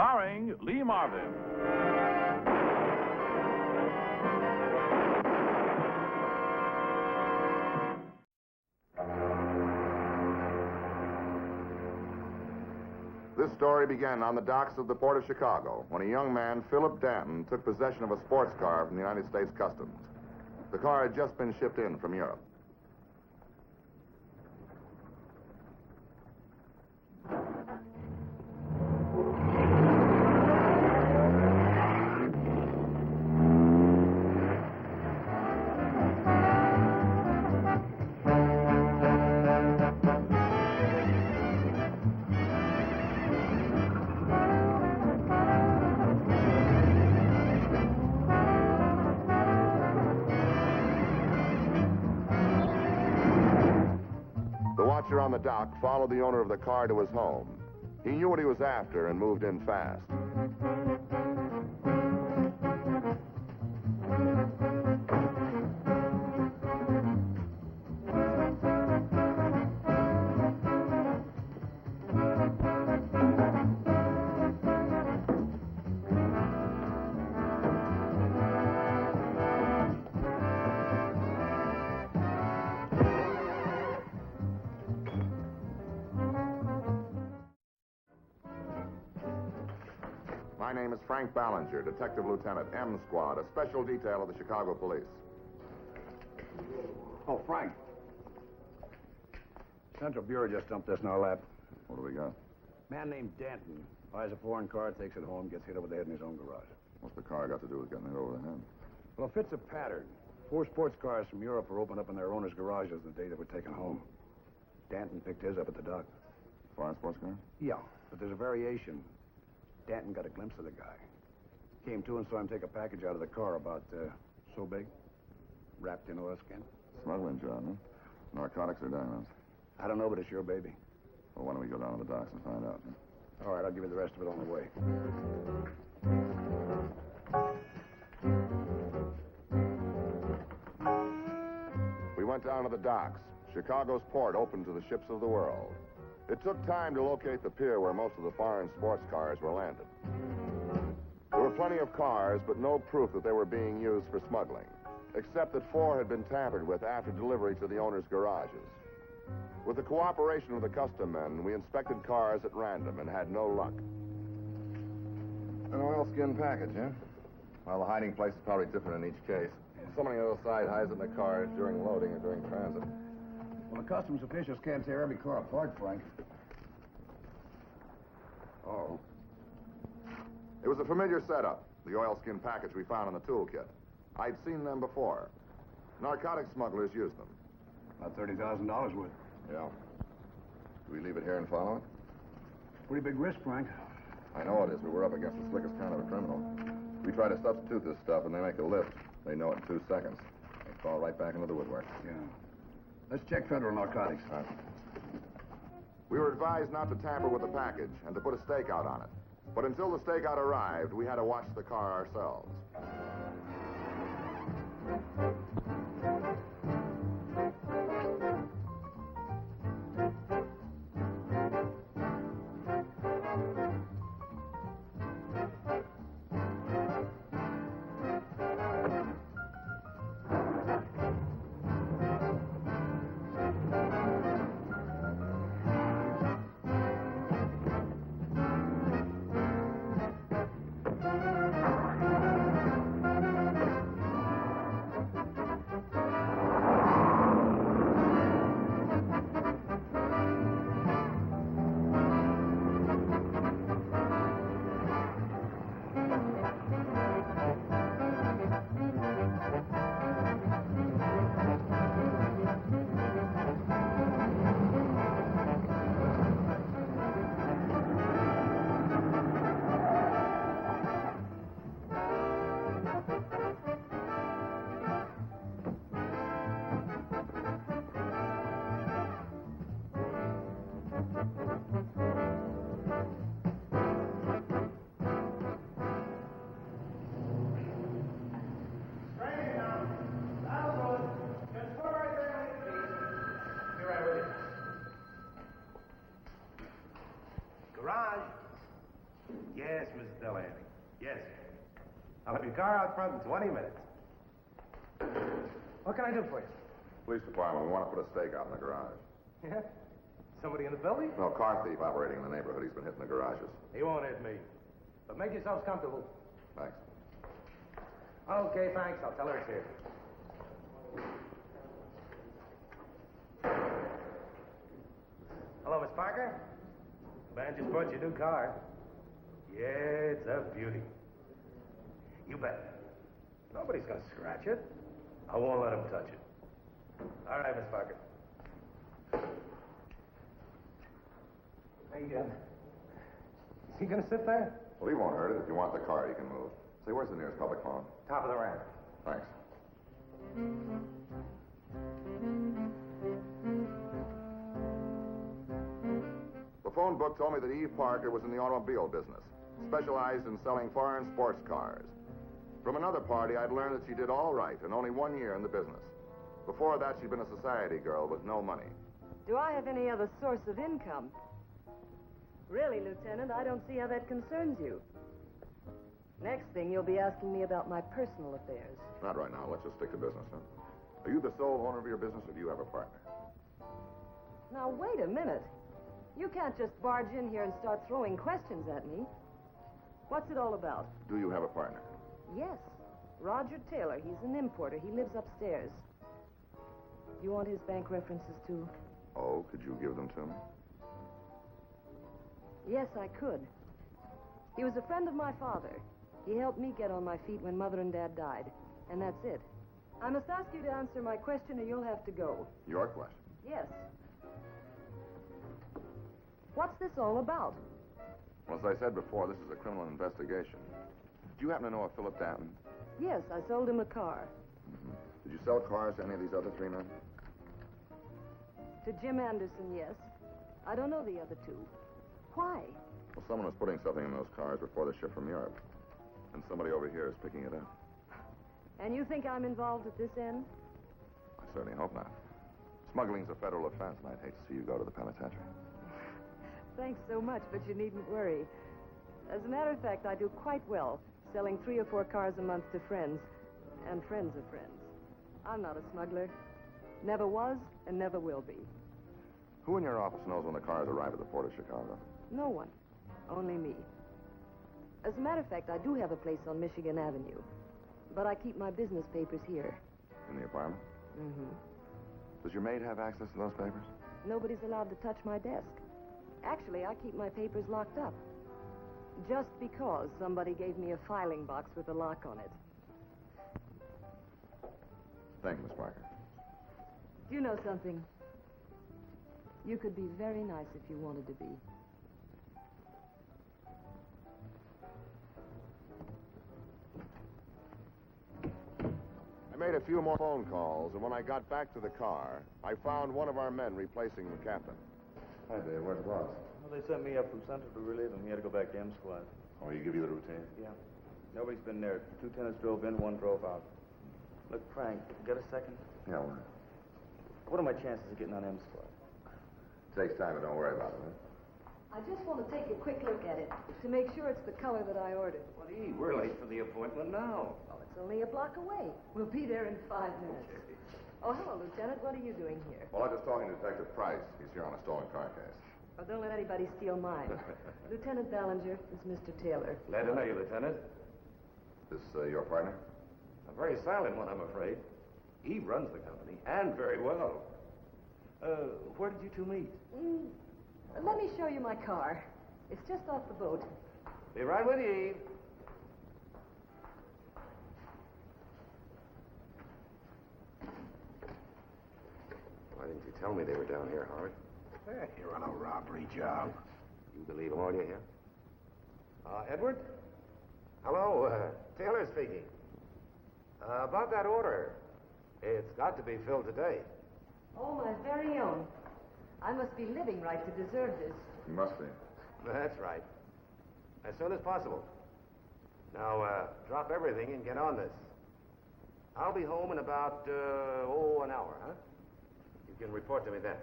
starring Lee Marvin. This story began on the docks of the Port of Chicago when a young man, Philip Danton, took possession of a sports car from the United States Customs. The car had just been shipped in from Europe. On the dock followed the owner of the car to his home. He knew what he was after and moved in fast. My name is Frank Ballinger, Detective Lieutenant, M Squad, a special detail of the Chicago Police. Oh, Frank. Central Bureau just dumped this in our lap. What do we got? Man named Danton buys a foreign car, takes it home, gets hit over the head in his own garage. What's the car got to do with getting hit over the head? Well, it fits a pattern. 4 sports cars from Europe were opened up in their owners' garages the day they were taken home. Danton picked his up at the dock. Foreign sports car? Yeah, but there's a variation. Danton got a glimpse of the guy. Came to and saw him take a package out of the car about so big, wrapped in oilskin. Smuggling job, huh? Narcotics or diamonds? I don't know, but it's your baby. Well, why don't we go down to the docks and find out? Huh? All right, I'll give you the rest of it on the way. We went down to the docks. Chicago's port open to the ships of the world. It took time to locate the pier where most of the foreign sports cars were landed. There were plenty of cars, but no proof that they were being used for smuggling, except that 4 had been tampered with after delivery to the owners' garages. With the cooperation of the custom men, we inspected cars at random and had no luck. An oilskin package, huh? Well, the hiding place is probably different in each case. Somebody on the other side hides it in the car during loading or during transit. Well, the customs officials can't tear every car apart, Frank. Oh. It was a familiar setup, the oilskin package we found in the toolkit. I'd seen them before. Narcotic smugglers use them. About $30,000 worth. Yeah. Do we leave it here and follow it? Pretty big risk, Frank. I know it is, but we're up against the slickest kind of a criminal. We try to substitute this stuff and they make a lift. They know it in 2 seconds. They fall right back into the woodwork. Yeah. Let's check federal narcotics. Right. We were advised not to tamper with the package and to put a stakeout on it. But until the stakeout arrived, we had to watch the car ourselves. Mrs. Delahanty. Yes. I'll have your car out front in 20 minutes. What can I do for you? Police department, we want to put a stake out in the garage. Yeah? Somebody in the building? No, car thief operating in the neighborhood. He's been hitting the garages. He won't hit me. But make yourselves comfortable. Thanks. Okay, thanks. I'll tell her it's here. Hello, Miss Parker. Man just brought your new car. Yeah, it's a beauty. You bet. Nobody's gonna scratch it. I won't let him touch it. All right, Miss Parker. Hey, is he gonna sit there? Well, he won't hurt it. If you want the car, you can move. Say, where's the nearest public phone? Top of the ramp. Thanks. The phone book told me that Eve Parker was in the automobile business, specialized in selling foreign sports cars. From another party, I'd learned that she did all right and only 1 year in the business. Before that, she'd been a society girl with no money. Do I have any other source of income? Really, Lieutenant, I don't see how that concerns you. Next thing, you'll be asking me about my personal affairs. Not right now. Let's just stick to business, huh? Are you the sole owner of your business, or do you have a partner? Now, wait a minute. You can't just barge in here and start throwing questions at me. What's it all about? Do you have a partner? Yes, Roger Taylor. He's an importer. He lives upstairs. You want his bank references, too? Oh, could you give them to me? Yes, I could. He was a friend of my father. He helped me get on my feet when Mother and Dad died. And that's it. I must ask you to answer my question or you'll have to go. Your question. Yes. What's this all about? Well, as I said before, this is a criminal investigation. Do you happen to know a Philip Danton? Yes, I sold him a car. Mm-hmm. Did you sell cars to any of these other three men? To Jim Anderson, yes. I don't know the other two. Why? Well, someone was putting something in those cars before the ship from Europe. And somebody over here is picking it up. And you think I'm involved at this end? I certainly hope not. Smuggling's a federal offense, and I'd hate to see you go to the penitentiary. Thanks so much, but you needn't worry. As a matter of fact, I do quite well, selling 3 or 4 cars a month to friends, and friends of friends. I'm not a smuggler. Never was, and never will be. Who in your office knows when the cars arrive at the port of Chicago? No one. Only me. As a matter of fact, I do have a place on Michigan Avenue. But I keep my business papers here. In the apartment? Mm-hmm. Does your maid have access to those papers? Nobody's allowed to touch my desk. Actually, I keep my papers locked up. Just because somebody gave me a filing box with a lock on it. Thank you, Miss Parker. Do you know something? You could be very nice if you wanted to be. I made a few more phone calls, and when I got back to the car, I found one of our men replacing the captain. Hi, Dave. Where's the boss? Well, they sent me up from Central to relieve him. He had to go back to M Squad. Oh, he give you the routine? Yeah. Nobody's been there. 2 lieutenants drove in, 1 drove out. Look, Frank, got a second? Yeah, well, What are my chances of getting on M Squad? takes time, but don't worry about it, huh? I just want to take a quick look at it to make sure it's the color that I ordered. What Eve? We're late for the appointment now. Oh, it's only a block away. We'll be there in 5 minutes. Oh, hello, Lieutenant. What are you doing here? Well, I'm just talking to Detective Price. He's here on a stolen car case. Oh, don't let anybody steal mine. Lieutenant Ballinger, it's Mr. Taylor. Glad to know you, Lieutenant. This your partner? A very silent one, I'm afraid. Eve runs the company, and very well. Where did you two meet? Let me show you my car. It's just off the boat. Be right with you, Eve. Why didn't you tell me they were down here, Howard? You're on a robbery job. You believe all you hear? Edward? Hello, Taylor speaking. About that order. It's got to be filled today. Oh, my very own. I must be living right to deserve this. You must be. That's right. As soon as possible. Now, drop everything and get on this. I'll be home in about, an hour, huh? You can report to me then.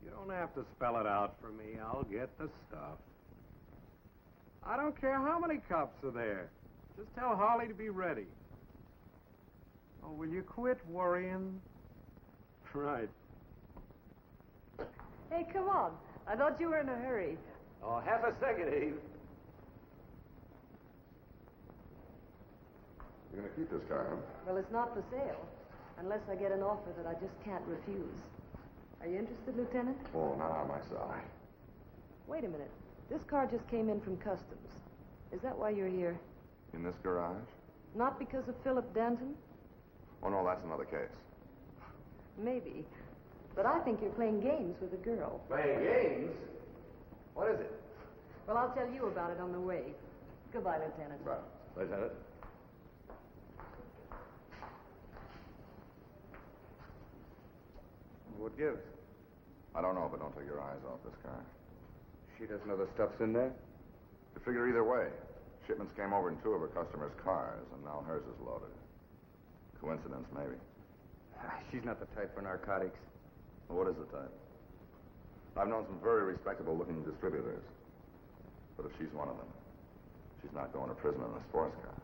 You don't have to spell it out for me. I'll get the stuff. I don't care how many cops are there. Just tell Holly to be ready. Oh, will you quit worrying? Right. Hey, come on. I thought you were in a hurry. Oh, half a second, Eve. You're going to keep this car, huh? Well, it's not for sale, unless I get an offer that I just can't refuse. Are you interested, Lieutenant? Oh, not on my side. Wait a minute. This car just came in from customs. Is that why you're here? In this garage? Not because of Philip Denton? Oh, no, that's another case. Maybe. But I think you're playing games with a girl. Playing games? What is it? Well, I'll tell you about it on the way. Goodbye, Lieutenant. Right. Lieutenant. What gives? I don't know, but don't take your eyes off this car. She doesn't know the stuff's in there? You figure either way. Shipments came over in two of her customers' cars, and now hers is loaded. Coincidence, maybe. She's not the type for narcotics. Well, what is the type? I've known some very respectable-looking distributors. But if she's one of them, she's not going to prison in a sports car.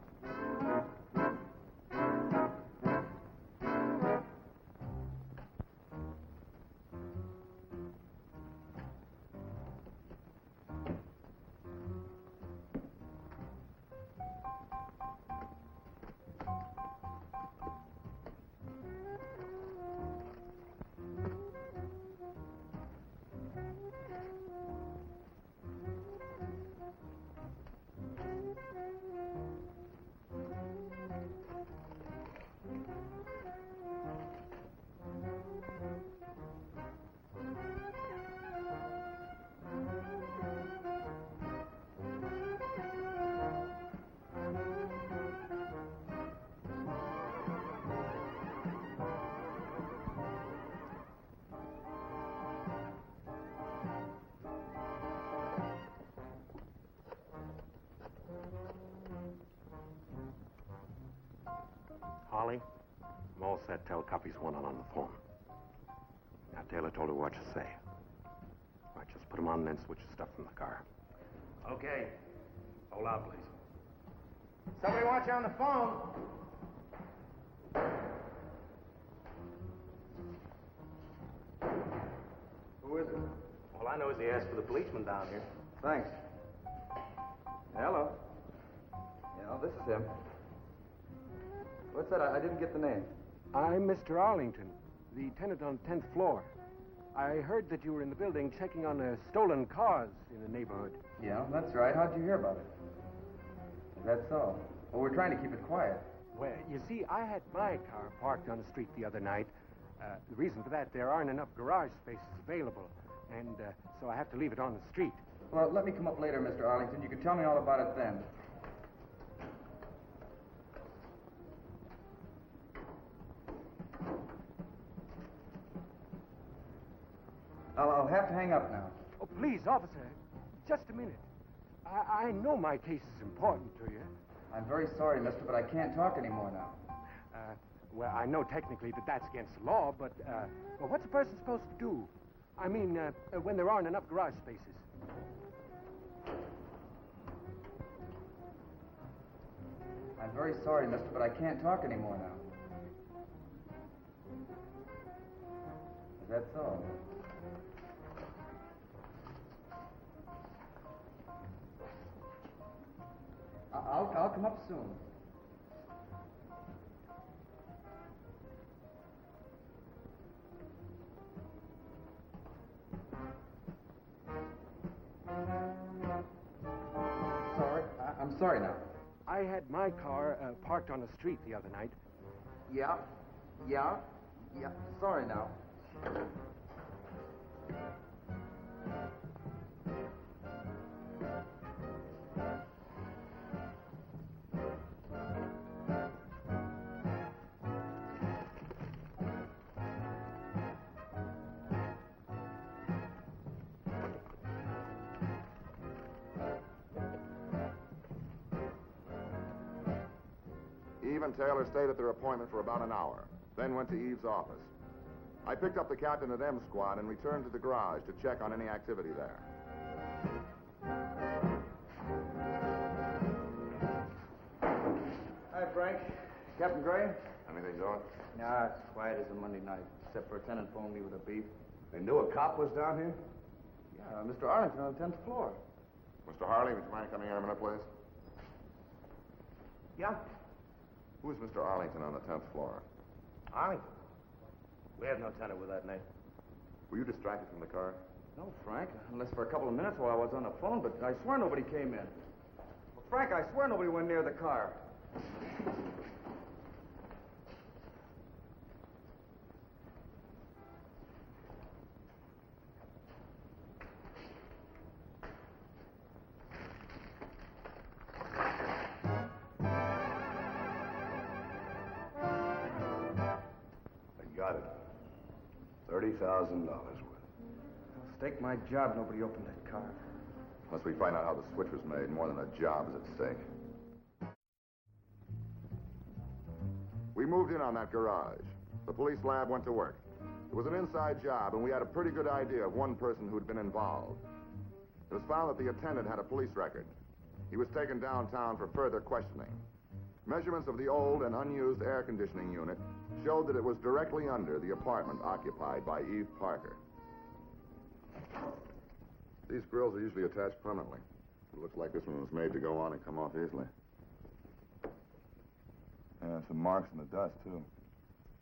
Holly, I'm all set. Tell Cuppy's one on the phone. Now, Taylor told her what you say. All right, just put him on and then switch the stuff from the car. Okay. Hold on, please. Somebody wants you on the phone. Who is it? All I know is he asked for the policeman down here. Thanks. Hello. Yeah, this is him. What's that? I didn't get the name. I'm Mr. Arlington, the tenant on 10th floor. I heard that you were in the building checking on stolen cars in the neighborhood. Yeah, that's right. How'd you hear about it? That's all. Well, we're trying to keep it quiet. Well, you see, I had my car parked on the street the other night. The reason for that, there aren't enough garage spaces available, and so I have to leave it on the street. Well, let me come up later, Mr. Arlington. You can tell me all about it then. I'll have to hang up now. Oh, please, officer, just a minute. I know my case is important to you. I'm very sorry, mister, but I can't talk anymore now. Well, I know technically that that's against the law, but, well, what's a person supposed to do? I mean, when there aren't enough garage spaces. I'm very sorry, mister, but I can't talk anymore now. That's all. I'll come up soon. I'm sorry now. I had my car parked on the street the other night. Yeah. Sorry now. Eve and Taylor stayed at their appointment for about an hour, then went to Eve's office. I picked up the captain at M Squad and returned to the garage to check on any activity there. Frank. Captain Gray? Anything doing? Nah, it's quiet as a Monday night, except for a tenant phoned me with a beef. They knew a cop was down here? Yeah, Mr. Arlington on the 10th floor. Mr. Harley, would you mind coming here a minute, please? Yeah? Who is Mr. Arlington on the 10th floor? Arlington? We have no tenant with that name. Were you distracted from the car? No, Frank, unless for a couple of minutes while I was on the phone, but I swear nobody came in. Well, Frank, I swear nobody went near the car. I got it. $30,000 worth. I'll stake my job nobody opened that car. Unless we find out how the switch was made, more than a job is at stake. We moved in on that garage. The police lab went to work. It was an inside job, and we had a pretty good idea of one person who'd been involved. It was found that the attendant had a police record. He was taken downtown for further questioning. Measurements of the old and unused air conditioning unit showed that it was directly under the apartment occupied by Eve Parker. These grills are usually attached permanently. It looks like this one was made to go on and come off easily. Yeah, some marks in the dust, too.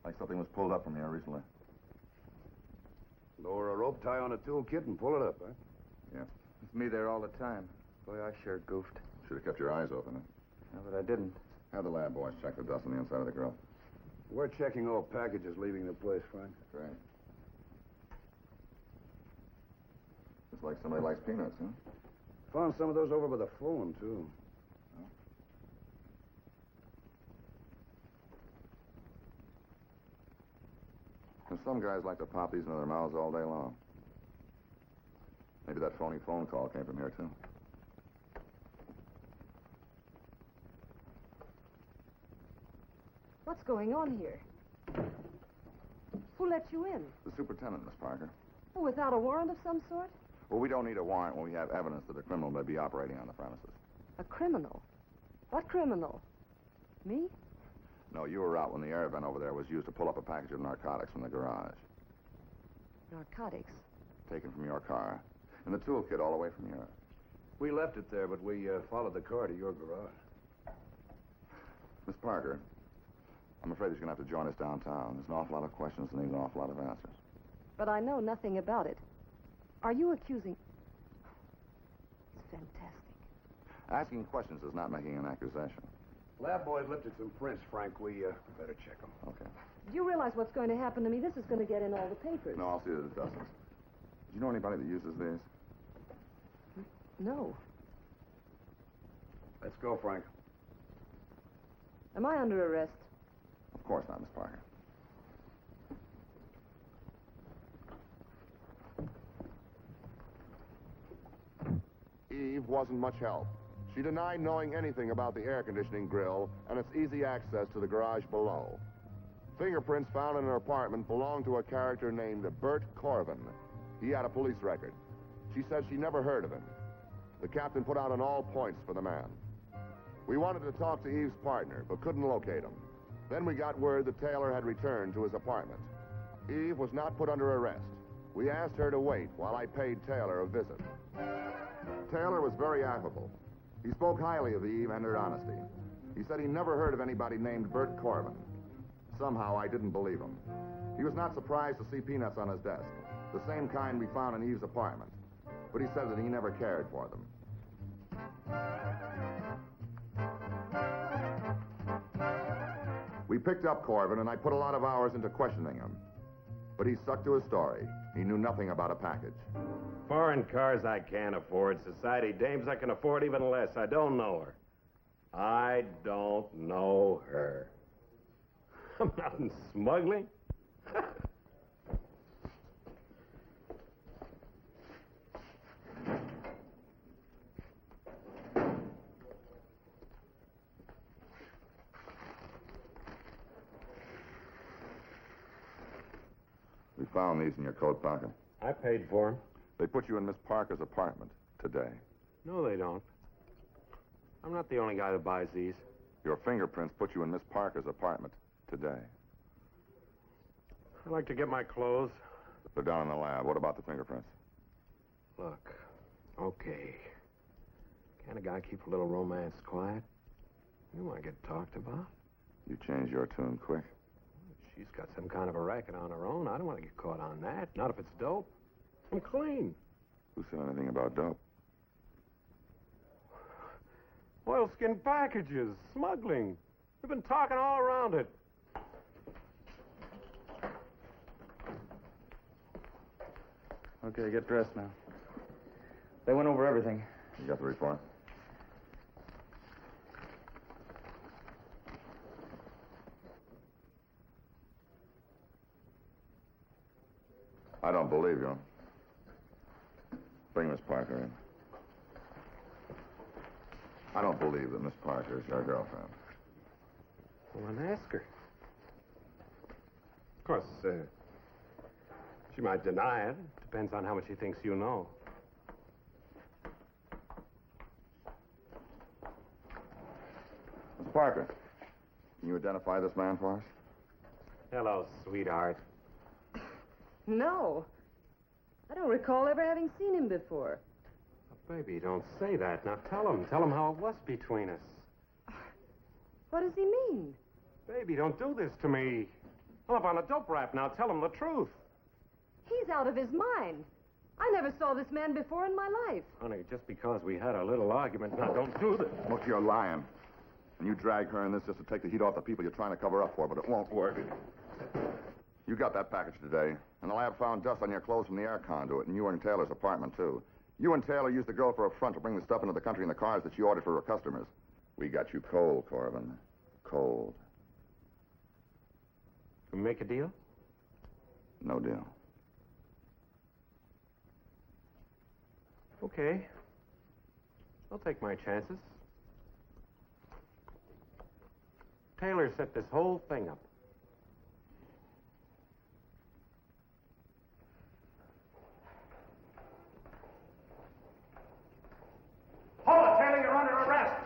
Like something was pulled up from here recently. Lower a rope tie on a toolkit and pull it up, huh? Yeah. It's me there all the time. Boy, I sure goofed. Should have kept your eyes open, huh? No, but I didn't. Have the lab boys check the dust on the inside of the grill. We're checking all packages leaving the place, Frank. Great. Looks like somebody likes peanuts, huh? Found some of those over by the phone, too. And some guys like to pop these into their mouths all day long. Maybe that phony phone call came from here, too. What's going on here? Who let you in? The superintendent, Miss Parker. Oh, without a warrant of some sort? Well, we don't need a warrant when we have evidence that a criminal may be operating on the premises. A criminal? What criminal? Me? No, you were out when the air vent over there was used to pull up a package of narcotics from the garage. Narcotics? Taken from your car. In the toolkit all the way from yours. We left it there, but we followed the car to your garage. Miss Parker, I'm afraid that you're going to have to join us downtown. There's an awful lot of questions and need an awful lot of answers. But I know nothing about it. Are you accusing... It's fantastic. Asking questions is not making an accusation. Lab boys lifted some prints, Frank. We better check them. Okay. Do you realize what's going to happen to me? This is going to get in all the papers. No, I'll see that it doesn't. Do you know anybody that uses these? No. Let's go, Frank. Am I under arrest? Of course not, Miss Parker. Eve wasn't much help. She denied knowing anything about the air conditioning grill and its easy access to the garage below. Fingerprints found in her apartment belonged to a character named Bert Corvin. He had a police record. She said she never heard of him. The captain put out on all points for the man. We wanted to talk to Eve's partner, but couldn't locate him. Then we got word that Taylor had returned to his apartment. Eve was not put under arrest. We asked her to wait while I paid Taylor a visit. Taylor was very affable. He spoke highly of Eve and her honesty. He said he never heard of anybody named Bert Corvin. Somehow I didn't believe him. He was not surprised to see peanuts on his desk, the same kind we found in Eve's apartment. But he said that he never cared for them. We picked up Corvin, and I put a lot of hours into questioning him. But he stuck to his story. He knew nothing about a package. Foreign cars I can't afford. Society dames I can afford even less. I don't know her. I don't know her. I'm not in smuggling. We found these in your coat pocket. I paid for them. They put you in Miss Parker's apartment today. No, they don't. I'm not the only guy that buys these. Your fingerprints put you in Miss Parker's apartment today. I'd like to get my clothes. They're down in the lab. What about the fingerprints? Look, okay. Can't a guy keep a little romance quiet? You want to get talked about? You changed your tune quick. She's got some kind of a racket on her own. I don't want to get caught on that. Not if it's dope. I'm clean. Who said anything about dope? Oilskin packages, smuggling. We've been talking all around it. Okay, get dressed now. They went over everything. You got the report? I don't believe you. Bring Miss Parker in. I don't believe that Miss Parker is your girlfriend. Well, then ask her. Of course, she might deny it. Depends on how much she thinks you know. Miss Parker, can you identify this man for us? Hello, sweetheart. No. I don't recall ever having seen him before. Oh, baby, don't say that. Now tell him. Tell him how it was between us. What does he mean? Baby, don't do this to me. I'm up on a dope rap now. Tell him the truth. He's out of his mind. I never saw this man before in my life. Honey, just because we had a little argument, now don't do this. Look, you're lying. And you drag her in this just to take the heat off the people you're trying to cover up for, but it won't work. You got that package today, and the lab found dust on your clothes from the air conduit, and you were in Taylor's apartment, too. You and Taylor used the girl for a front to bring the stuff into the country in the cars that she ordered for her customers. We got you cold, Corbin. Cold. Can we make a deal? No deal. Okay. I'll take my chances. Taylor set this whole thing up. Hold it, Taylor, you're under arrest.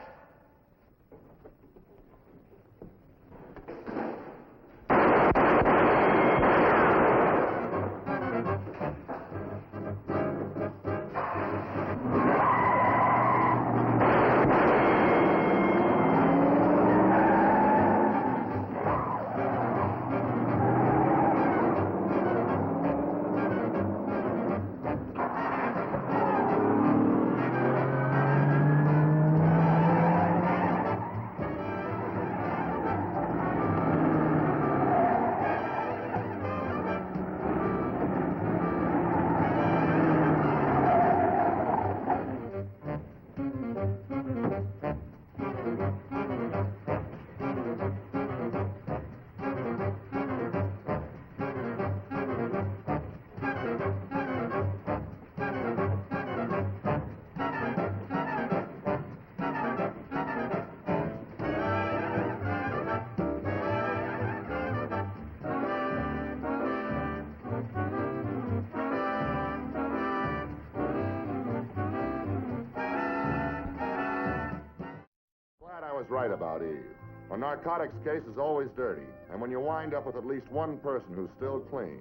I was right about Eve. A narcotics case is always dirty, and when you wind up with at least one person who's still clean,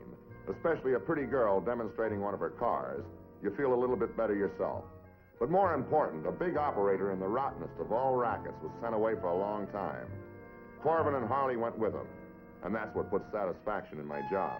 especially a pretty girl demonstrating one of her cars, you feel a little bit better yourself. But more important, a big operator in the rottenest of all rackets was sent away for a long time. Corbin and Harley went with him, and that's what puts satisfaction in my job.